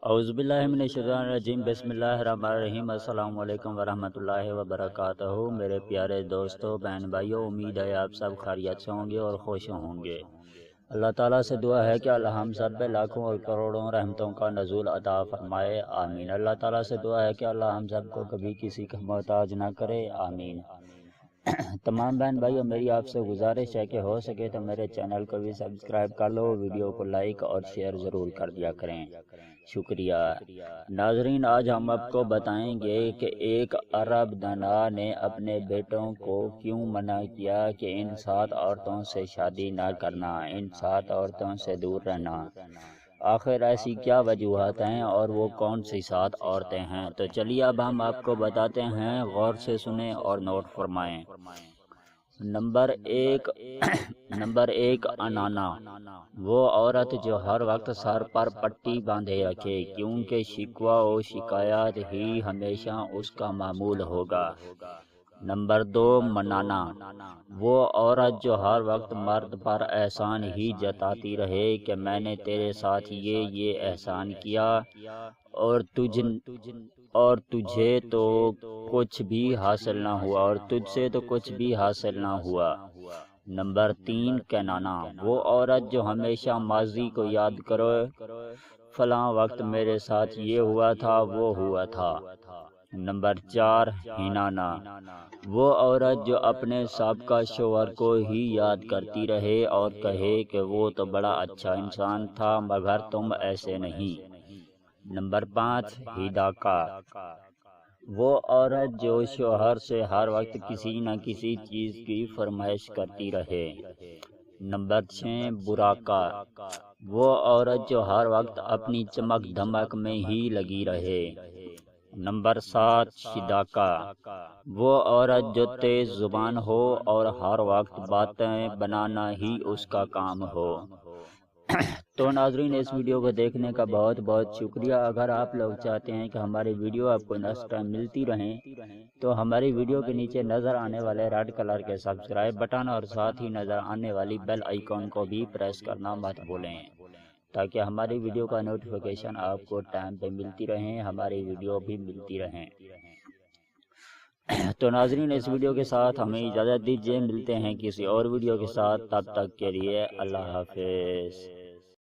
औज़ुबिल्लाहिमिनश्शैतानिर्रजीम बिस्मिल्लाहिर्रहमानिर्रहीम अस्सलामु अलैकुम वरहमतुल्लाहि वबरकातुहू। मेरे प्यारे दोस्तों, बहन भाइयों, उम्मीद है आप सब खैरियत से होंगे और खुश होंगे। अल्लाह ताला से दुआ है कि अल्लाह हम सब पे लाखों और करोड़ों रहमतों का नज़ूल अता फरमाए, आमीन। अल्लाह ताला से दुआ है कि अल्लाह हम सब को कभी किसी का मोहताज ना करे, आमीन। तमाम बहन भाइयों, मेरी आपसे गुजारिश है कि हो सके तो मेरे चैनल को भी सब्सक्राइब कर लो, वीडियो को लाइक और शेयर ज़रूर कर दिया करें, शुक्रिया। नाजरीन, आज हम आपको बताएंगे कि एक अरब दाना ने अपने बेटों को क्यों मना किया कि इन 7 औरतों से शादी ना करना, इन 7 औरतों से दूर रहना। आखिर ऐसी क्या वजूहत हैं और वो कौन सी 7 औरतें हैं? तो चलिए अब हम आपको बताते हैं, गौर से सुने और नोट फरमाएं। नंबर एक अनाना, वो औरत जो हर वक्त सर पर पट्टी बांधे रखे, क्योंकि शिकवा और शिकायत ही हमेशा उसका मामूल होगा। नंबर 2 मनाना, वो औरत जो हर वक्त मर्द पर एहसान ही जताती रहे कि मैंने तेरे साथ ये एहसान किया और तुझे तो कुछ भी हासिल ना हुआ, और तुझसे तो कुछ भी हासिल ना हुआ। नंबर 3 कहनाना, वो औरत जो हमेशा माजी को याद करो, फलां वक्त मेरे साथ ये हुआ था, वो हुआ था। नंबर 4 हिनाना, वो औरत जो अपने साबका शोहर को ही याद करती रहे और कहे कि वो तो बड़ा अच्छा इंसान था मगर तुम ऐसे नहीं। नंबर 5 हिदाका, वो औरत जो शोहर से हर वक्त किसी न किसी चीज़ की फरमाइश करती रहे। नंबर 6 बुराका, वो औरत जो हर वक्त अपनी चमक धमक में ही लगी रहे। नंबर 7 शिदाका, वो औरत जो तेज जुबान हो और हर वक्त बातें बनाना ही उसका काम हो। तो नाजरीन, इस वीडियो को देखने का बहुत बहुत शुक्रिया। अगर आप लोग चाहते हैं कि हमारी वीडियो आपको नेक्स्ट टाइम मिलती रहें तो हमारी वीडियो के नीचे नज़र आने वाले रेड कलर के सब्सक्राइब बटन और साथ ही नज़र आने वाली बेल आइकॉन को भी प्रेस करना मत भूलें, ताकि हमारी वीडियो का नोटिफिकेशन आपको टाइम पे मिलती रहें, हमारी वीडियो भी मिलती रहें। तो नाजरीन, इस वीडियो के साथ हमें इजाज़त दीजिए, मिलते हैं किसी और वीडियो के साथ, तब तक के लिए अल्लाह हाफिज़।